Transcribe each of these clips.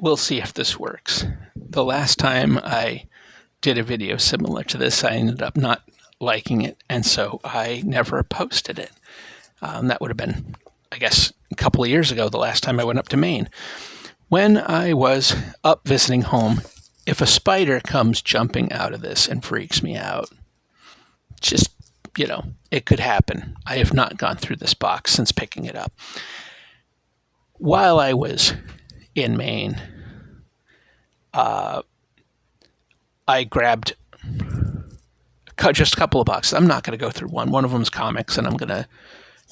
we'll see if this works. The last time I did a video similar to this, I ended up not liking it, and so I never posted it. That would have been, I guess, a couple of years ago, the last time I went up to Maine. When I was up visiting home, if a spider comes jumping out of this and freaks me out, just, it could happen. I have not gone through this box since picking it up. While I was in Maine, I grabbed just a couple of boxes. I'm not going to go through one. One of them is comics, and I'm going to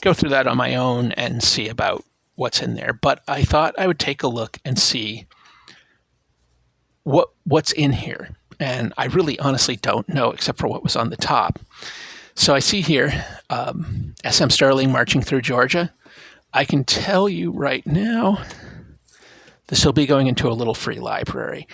go through that on my own and see about what's in there. But I thought I would take a look and see what's in here. And I really honestly don't know, except for what was on the top. So I see here S.M. Sterling Marching Through Georgia. I can tell you right now, this will be going into a little free library.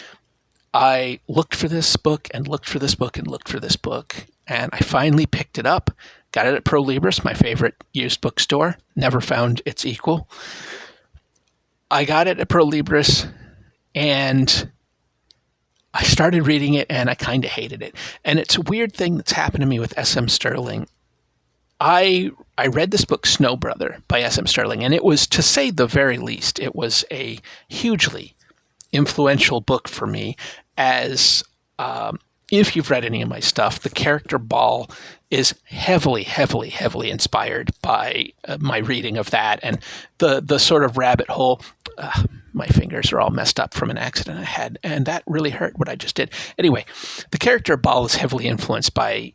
I looked for this book and looked for this book and looked for this book, and I finally picked it up. Got it at Pro Libris, my favorite used bookstore. Never found its equal. I got it at Pro Libris, and I started reading it, and I kind of hated it. And it's a weird thing that's happened to me with S.M. Sterling. I read this book, Snow Brother, by S.M. Sterling, and it was, to say the very least, it was a hugely influential book for me, as if you've read any of my stuff, the character Ball is heavily, heavily, heavily inspired by my reading of that, and the sort of rabbit hole. My fingers are all messed up from an accident I had, and that really hurt what I just did. Anyway, the character Ball is heavily influenced by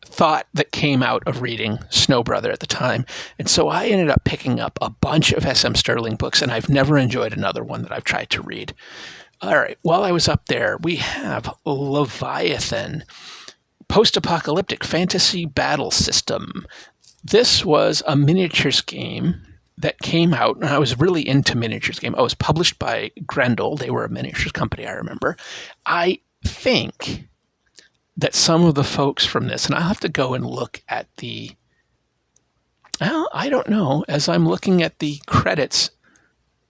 thought that came out of reading Snow Brother at the time. And so I ended up picking up a bunch of S.M. Sterling books, and I've never enjoyed another one that I've tried to read. All right, while I was up there, we have Leviathan, post-apocalyptic fantasy battle system. This was a miniatures game that came out, and I was really into miniatures game. I was published by Grendel. They were a miniatures company, I remember. I think that some of the folks from this, and I'll have to go and look at I don't know, as I'm looking at the credits,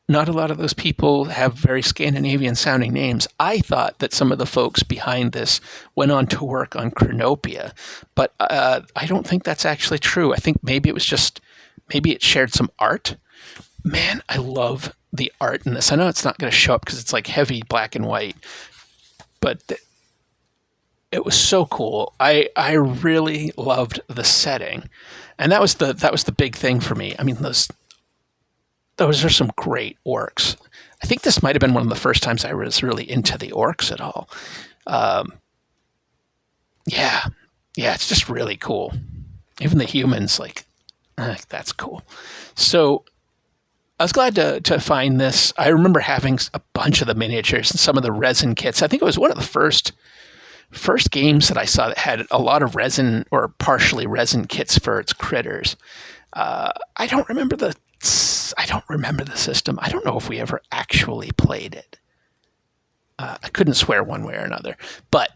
not a lot of those people have very Scandinavian sounding names. I thought that some of the folks behind this went on to work on Chronopia, but I don't think that's actually true. I think maybe it shared some art. Man, I love the art in this. I know it's not going to show up because it's like heavy black and white, but it was so cool. I really loved the setting, and that was the big thing for me. I mean, those are some great orcs. I think this might have been one of the first times I was really into the orcs at all. Yeah, it's just really cool. Even the humans, that's cool. So I was glad to find this. I remember having a bunch of the miniatures and some of the resin kits. I think it was one of the first games that I saw that had a lot of resin or partially resin kits for its critters. I don't remember the system. I don't know if we ever actually played it. I couldn't swear one way or another, but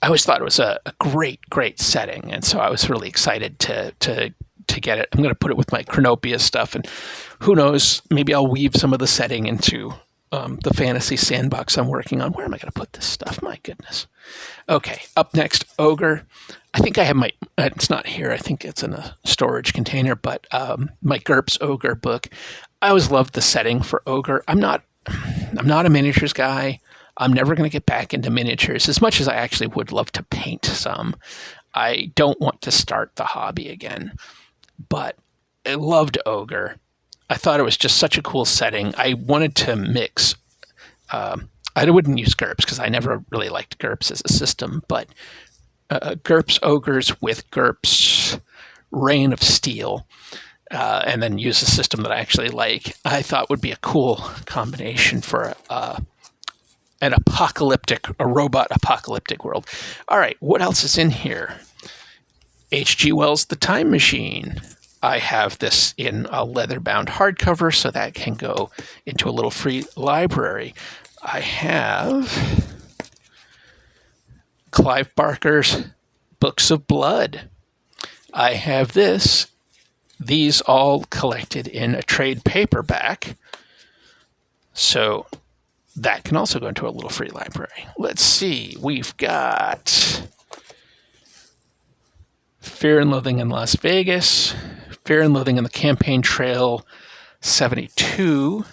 I always thought it was a great setting, and so I was really excited to get it. I'm going to put it with my Chronopia stuff, and who knows, maybe I'll weave some of the setting into the fantasy sandbox I'm working on. Where am I going to put this stuff? My goodness. Okay, up next, Ogre. I think I have it's not here. I think it's in a storage container, but my GURPS Ogre book. I always loved the setting for Ogre. I'm not a miniatures guy. I'm never going to get back into miniatures, as much as I actually would love to paint some. I don't want to start the hobby again, but I loved Ogre. I thought it was just such a cool setting. I wanted to mix. I wouldn't use GURPS because I never really liked GURPS as a system, but GURPS Ogres with GURPS Reign of Steel, and then use a system that I actually like, I thought would be a cool combination for a robot apocalyptic world. All right, what else is in here? H.G. Wells' The Time Machine. I have this in a leather-bound hardcover, so that can go into a little free library. I have Clive Barker's Books of Blood. I have these all collected in a trade paperback. So that can also go into a little free library. Let's see. We've got Fear and Loathing in Las Vegas, Fear and Loathing in the Campaign Trail 72,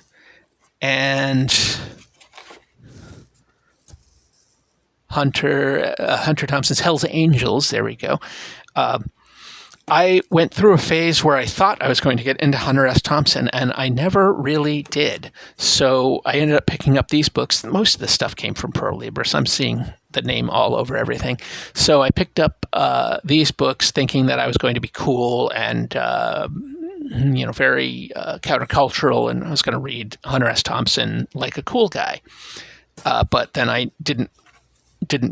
and Hunter Thompson's Hell's Angels. There we go. I went through a phase where I thought I was going to get into Hunter S. Thompson, and I never really did. So I ended up picking up these books. Most of the stuff came from Pro Libris. I'm seeing the name all over everything. So I picked up these books thinking that I was going to be cool and very countercultural, and I was going to read Hunter S. Thompson like a cool guy. But then I didn't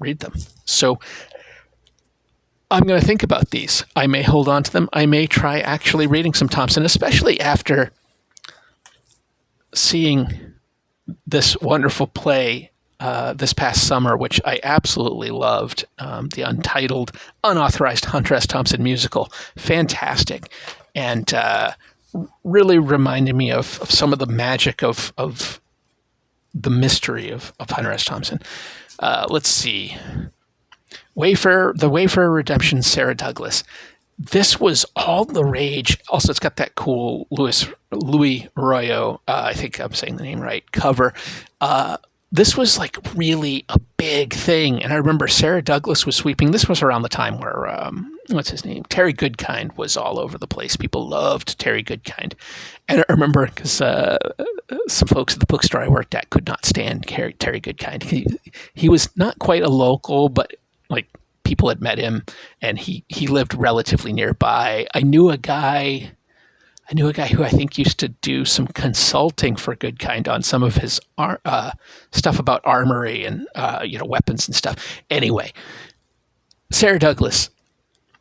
read them. So I'm going to think about these. I may hold on to them. I may try actually reading some Thompson, especially after seeing this wonderful play this past summer, which I absolutely loved, the untitled, unauthorized Hunter S. Thompson musical. Fantastic. And really reminded me of some of the magic of the mystery of Hunter S. Thompson. Let's see. The Wayfarer Redemption, Sarah Douglas. This was all the rage. Also, it's got that cool Louis Arroyo, I think I'm saying the name right, cover. This was like really a big thing. And I remember Sarah Douglas was sweeping. This was around the time where, what's his name? Terry Goodkind was all over the place. People loved Terry Goodkind. And I remember because some folks at the bookstore I worked at could not stand Terry Goodkind. He was not quite a local, but like people had met him, and he lived relatively nearby. I knew a guy who I think used to do some consulting for Goodkind on some of his stuff about armory and weapons and stuff. Anyway, Sarah Douglas,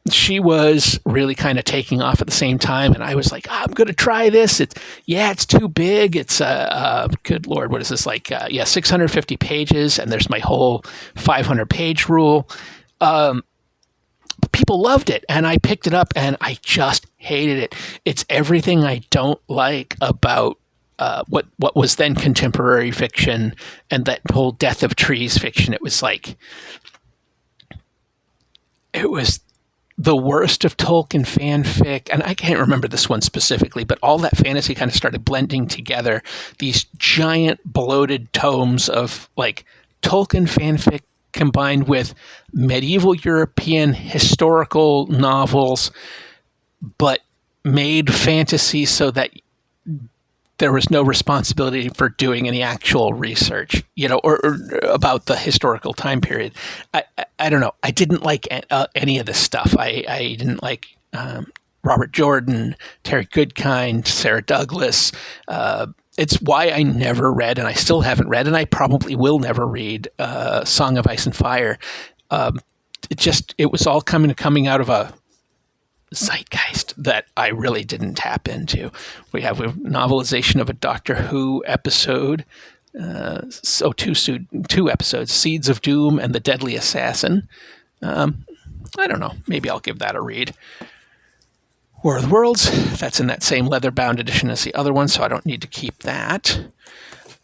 she was really kind of taking off at the same time, and I was like, I'm going to try this. It's too big. It's good Lord, what is this like? 650 pages, and there's my whole 500 page rule. People loved it, and I picked it up, and I just hated it. It's everything I don't like about what was then contemporary fiction and that whole Death of Trees fiction. It was the worst of Tolkien fanfic, and I can't remember this one specifically, but all that fantasy kind of started blending together. These giant bloated tomes of like Tolkien fanfic combined with medieval European historical novels, but made fantasy so that there was no responsibility for doing any actual research, or about the historical time period. I don't know. I didn't like any of this stuff. I didn't like Robert Jordan, Terry Goodkind, Sarah Douglas. It's why I never read, and I still haven't read, and I probably will never read Song of Ice and Fire. It was all coming out of a zeitgeist that I really didn't tap into. We have a novelization of a Doctor Who episode, two episodes, Seeds of Doom and The Deadly Assassin. I don't know. Maybe I'll give that a read. War of the Worlds, that's in that same leather-bound edition as the other one, so I don't need to keep that.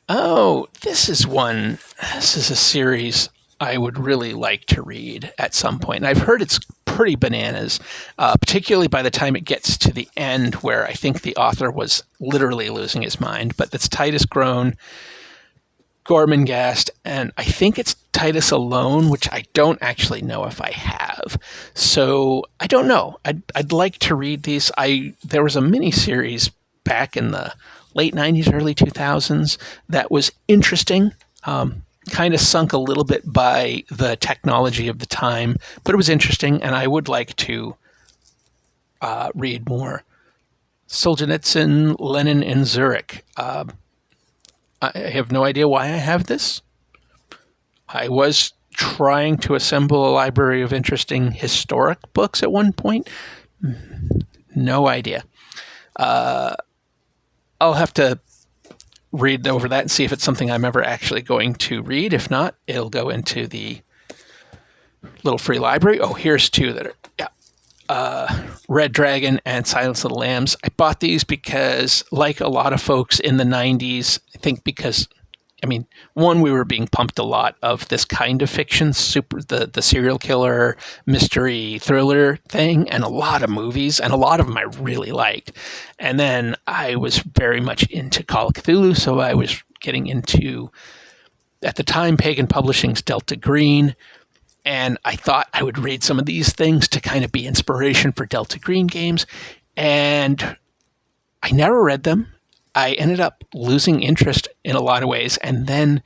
Oh, this is a series I would really like to read at some point. And I've heard it's pretty bananas, particularly by the time it gets to the end where I think the author was literally losing his mind. But that's Titus Groan, Gormenghast, and I think it's Titus Alone, which I don't actually know if I have. So I don't know. I'd like to read these. There was a mini-series back in the late 90s, early 2000s that was interesting. Kind of sunk a little bit by the technology of the time, but it was interesting, and I would like to read more. Solzhenitsyn, Lenin in Zurich. I have no idea why I have this. I was trying to assemble a library of interesting historic books at one point. No idea. I'll have to read over that and see if it's something I'm ever actually going to read. If not, it'll go into the little free library. Oh, here's two that are, Red Dragon and Silence of the Lambs. I bought these because, like a lot of folks in the 90s, I think because I mean, one, we were being pumped a lot of this kind of fiction, the serial killer mystery thriller thing, and a lot of movies, and a lot of them I really liked. And then I was very much into Call of Cthulhu, so I was getting into, at the time, Pagan Publishing's Delta Green, and I thought I would read some of these things to kind of be inspiration for Delta Green games, and I never read them. I ended up losing interest in a lot of ways. And then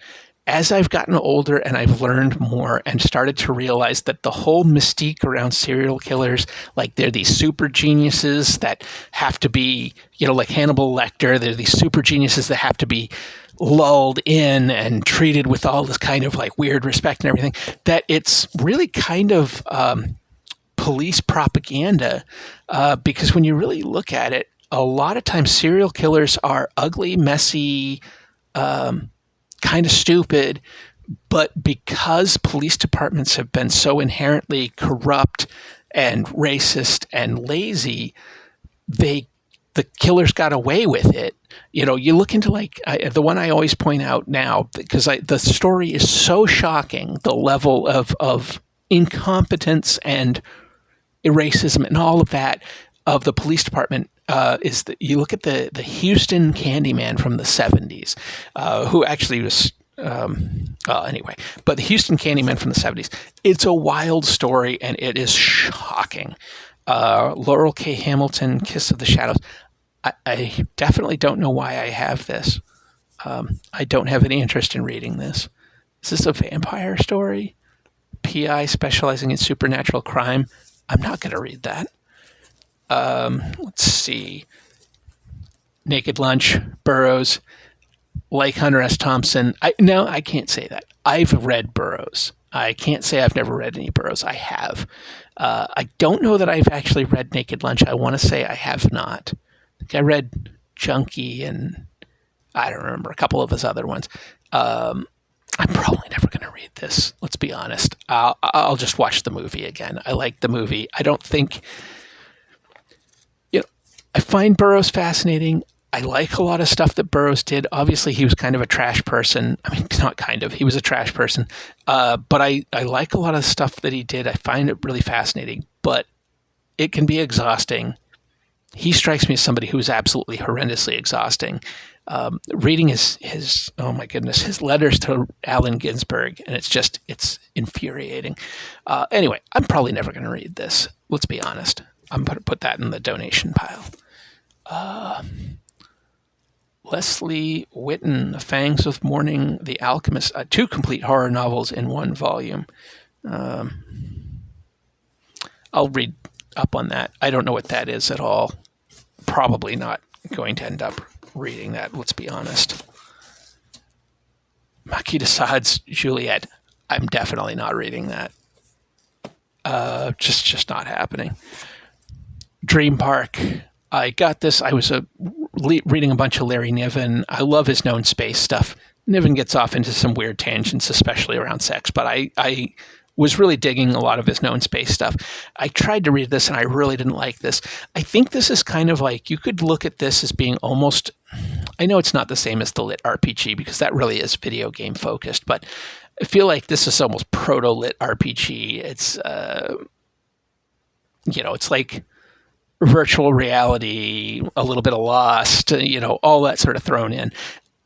as I've gotten older and I've learned more and started to realize that the whole mystique around serial killers, like they're these super geniuses that have to be, like Hannibal Lecter, they're these super geniuses that have to be lulled in and treated with all this kind of like weird respect and everything, that it's really kind of police propaganda, because when you really look at it, a lot of times serial killers are ugly, messy, kind of stupid, but because police departments have been so inherently corrupt and racist and lazy, the killers got away with it. You look into the one I always point out now, because the story is so shocking, the level of incompetence and racism and all of that of the police department, is that you look at the Houston Candyman from the 70s, who actually was, anyway, but the Houston Candyman from the 70s, it's a wild story and it is shocking. Laurel K. Hamilton, Kiss of the Shadows. I definitely don't know why I have this. I don't have any interest in reading this. Is this a vampire story? PI specializing in supernatural crime? I'm not going to read that. Let's see. Naked Lunch, Burroughs, like Hunter S. Thompson. No, I can't say that. I've read Burroughs. I can't say I've never read any Burroughs. I have. I don't know that I've actually read Naked Lunch. I want to say I have not. I think I read Junkie and I don't remember a couple of his other ones. I'm probably never going to read this. Let's be honest. I'll just watch the movie again. I like the movie. I don't think... I find Burroughs fascinating. I like a lot of stuff that Burroughs did. Obviously, he was kind of a trash person. I mean, not kind of. He was a trash person. But I like a lot of stuff that he did. I find it really fascinating. But it can be exhausting. He strikes me as somebody who is absolutely horrendously exhausting. Reading his oh my goodness, his letters to Allen Ginsberg, and it's infuriating. Anyway, I'm probably never going to read this. Let's be honest. I'm going to put that in the donation pile. Leslie Whitten, The Fangs of Morning, The Alchemist, 2 complete horror novels in 1 volume. I'll read up on that. I don't know what that is at all. Probably not going to end up reading that, let's be honest. Marquis de Sade's Juliet. I'm definitely not reading that. Just not happening. Dream Park. I got this. I was reading a bunch of Larry Niven. I love his known space stuff. Niven gets off into some weird tangents, especially around sex, but I was really digging a lot of his known space stuff. I tried to read this, and I really didn't like this. I think this is kind of like, you could look at this as being almost, I know it's not the same as the lit RPG, because that really is video game focused, but I feel like this is almost proto-lit RPG. It's, it's like virtual reality, a little bit of Lost, all that sort of thrown in.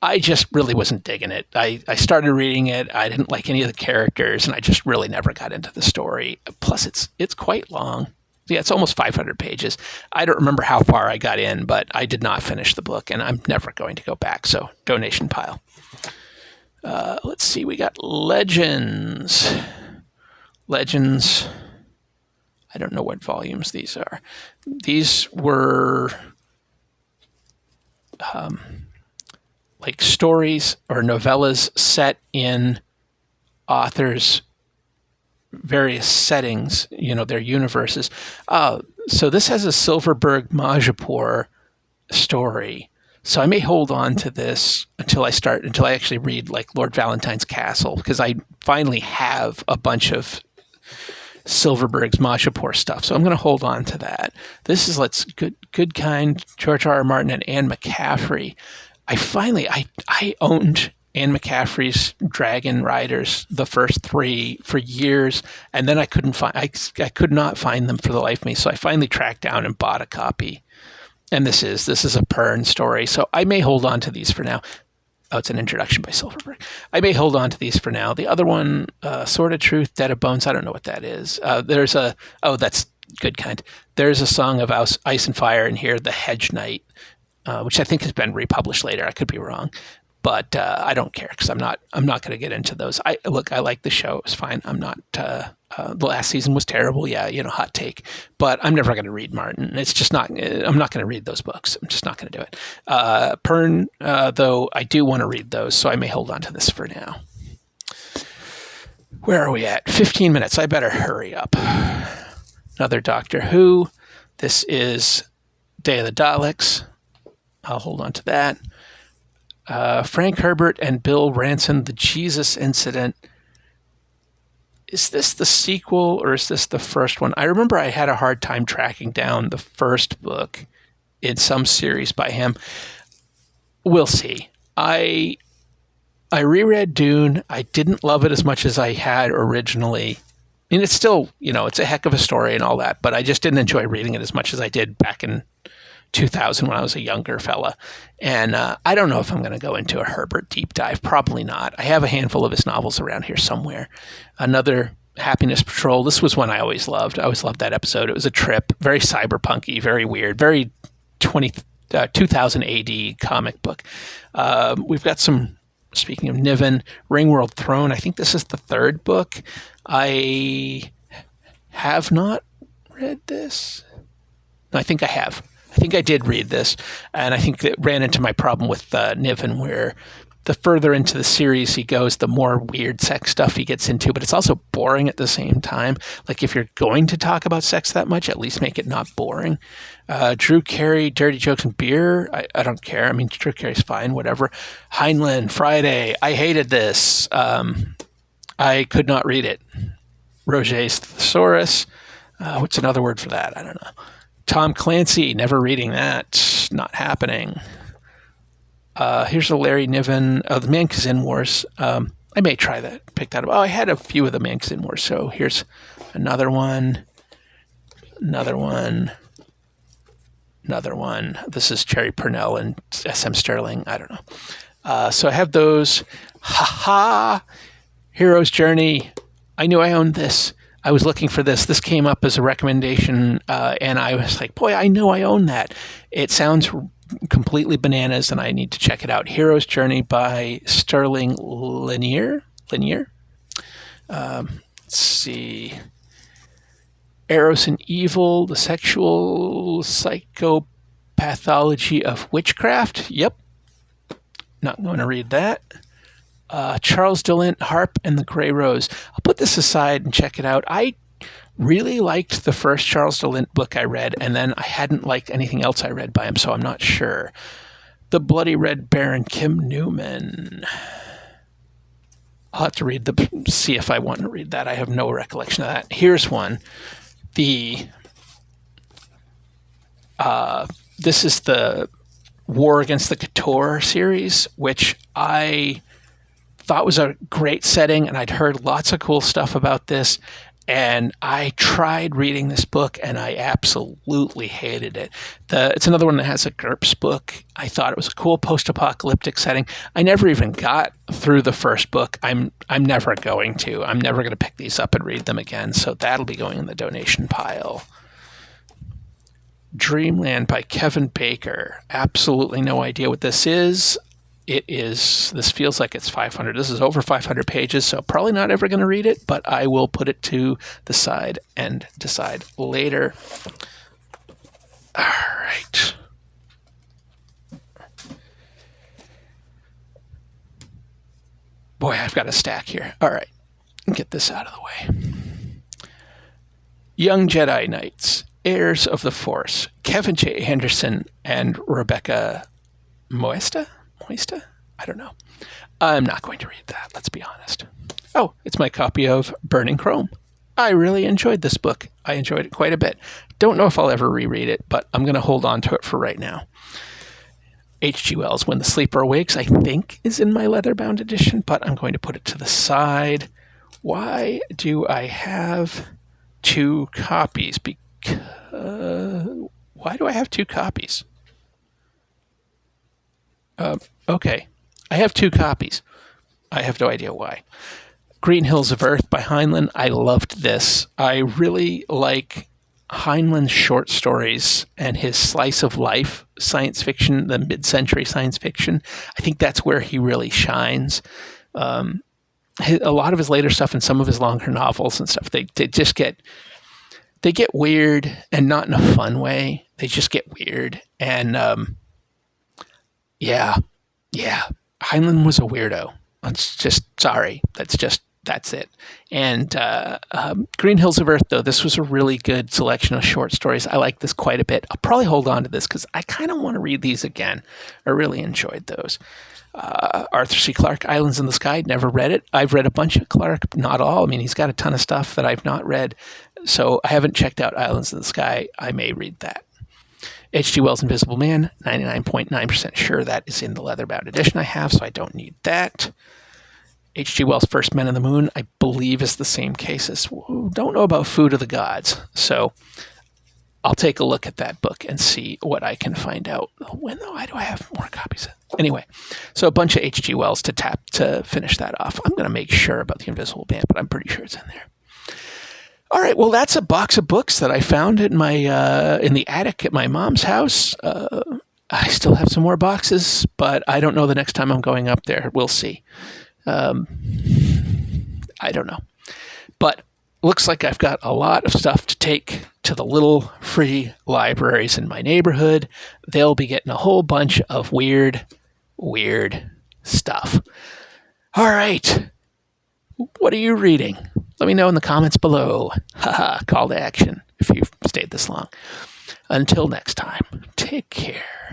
I just really wasn't digging it. I started reading it. I didn't like any of the characters, and I just really never got into the story. Plus, it's quite long. Yeah, it's almost 500 pages. I don't remember how far I got in, but I did not finish the book, and I'm never going to go back. So, donation pile. Let's see. We got Legends. Legends. I don't know what volumes these are. These were like stories or novellas set in authors' various settings, their universes. So this has a Silverberg Majapur story. So I may hold on to this until I actually read like Lord Valentine's Castle, because I finally have a bunch of Silverberg's Majapur stuff. So I'm going to hold on to that. This is Good Kind, George R. R. Martin, and Anne McCaffrey. I owned Anne McCaffrey's Dragon Riders, the first three, for years, and then I could not find them for the life of me. So I finally tracked down and bought a copy. And this is a Pern story, so I may hold on to these for now. Oh, it's an introduction by Silverberg. I may hold on to these for now. The other one, Sword of Truth, Dead of Bones, I don't know what that is. That's good kind. There's a Song of Ice and Fire in here, The Hedge Knight, which I think has been republished later. I could be wrong. But I don't care because I'm not going to get into those. I like the show. It was fine. I'm not. The last season was terrible. Yeah, hot take. But I'm never going to read Martin. It's just not. I'm not going to read those books. I'm just not going to do it. Pern, though, I do want to read those, so I may hold on to this for now. Where are we at? 15 minutes. I better hurry up. Another Doctor Who. This is Day of the Daleks. I'll hold on to that. Frank Herbert and Bill Ranson, The Jesus Incident. Is this the sequel or is this the first one? I remember I had a hard time tracking down the first book in some series by him. We'll see. I reread Dune. I didn't love it as much as I had originally. I mean, it's still, it's a heck of a story and all that, but I just didn't enjoy reading it as much as I did back in 2000 when I was a younger fella. And I don't know if I'm going to go into a Herbert deep dive. Probably not. I have a handful of his novels around here somewhere. Another, Happiness Patrol. This was one I always loved. I always loved that episode. It was a trip, very cyberpunky, very weird, very 2000 AD comic book. We've got some, speaking of Niven, Ringworld Throne. I think this is the third book. I have not read this. No, I think I have. I think I did read this, and I think it ran into my problem with Niven, where the further into the series he goes, the more weird sex stuff he gets into, but it's also boring at the same time. Like, if you're going to talk about sex that much, at least make it not boring. Drew Carey, Dirty Jokes and Beer, I don't care. I mean, Drew Carey's fine, whatever. Heinlein, Friday, I hated this. I could not read it. Roget's Thesaurus, what's another word for that? I don't know. Tom Clancy, never reading that. Not happening. Here's a Larry Niven, the Man Kazin Wars. I may try that, pick that up. Oh, I had a few of the Man Kazin Wars, so here's another one. Another one. This is Cherry Purnell and S.M. Sterling. I don't know. So I have those. Hero's Journey. I knew I owned this. I was looking for this. This came up as a recommendation, and I was like, boy, I know I own that. It sounds completely bananas, and I need to check it out. Hero's Journey by Sterling Lanier. Let's see. Eros and Evil, the Sexual Psychopathology of Witchcraft. Yep. Not going to read that. Charles Dillent, Harp and the Grey Rose. I'll put this aside and check it out. I really liked the first Charles Dillent book I read, and then I hadn't liked anything else I read by him, so I'm not sure. The Bloody Red Baron, Kim Newman. I'll have to see if I want to read that. I have no recollection of that. Here's one. This is the War Against the Couture series, which I thought was a great setting, and I'd heard lots of cool stuff about this, and I tried reading this book, and I absolutely hated it. It's another one that has a GURPS book. I thought it was a cool post-apocalyptic setting. I never even got through the first book. I'm never going to. I'm never going to pick these up and read them again, so that'll be going in the donation pile. Dreamland by Kevin Baker. Absolutely no idea what this is. This feels like it's 500. This is over 500 pages, so probably not ever going to read it, but I will put it to the side and decide later. All right. Boy, I've got a stack here. All right. Get this out of the way. Young Jedi Knights, Heirs of the Force, Kevin J. Henderson and Rebecca Moesta? I don't know. I'm not going to read that, let's be honest. Oh, it's my copy of Burning Chrome. I really enjoyed this book. I enjoyed it quite a bit. Don't know if I'll ever reread it, but I'm going to hold on to it for right now. H.G. Wells' When the Sleeper Awakes, I think, is in my leather-bound edition, but I'm going to put it to the side. Why do I have two copies? Why do I have two copies? Okay, I have two copies. I have no idea why. Green Hills of Earth by Heinlein. I loved this. I really like Heinlein's short stories and his slice of life science fiction, the mid-century science fiction. I think that's where he really shines. A lot of his later stuff and some of his longer novels and stuff, they just get weird, and not in a fun way. They just get weird. And yeah, Heinlein was a weirdo. It's just, sorry. That's it. And Green Hills of Earth, though, this was a really good selection of short stories. I like this quite a bit. I'll probably hold on to this because I kind of want to read these again. I really enjoyed those. Arthur C. Clarke, Islands in the Sky, never read it. I've read a bunch of Clarke, not all. I mean, he's got a ton of stuff that I've not read. So I haven't checked out Islands in the Sky. I may read that. H.G. Wells' Invisible Man, 99.9% sure that is in the leather-bound edition I have, so I don't need that. H.G. Wells' First Men on the Moon, I believe, is the same case as don't know about Food of the Gods. So I'll take a look at that book and see what I can find out. Why do I have more copies? Anyway, so a bunch of H.G. Wells to tap to finish that off. I'm going to make sure about the Invisible Man, but I'm pretty sure it's in there. All right, well, that's a box of books that I found in my in the attic at my mom's house. I still have some more boxes, but I don't know the next time I'm going up there. We'll see. I don't know. But looks like I've got a lot of stuff to take to the little free libraries in my neighborhood. They'll be getting a whole bunch of weird stuff. All right. What are you reading? Let me know in the comments below. Haha, call to action if you've stayed this long. Until next time, take care.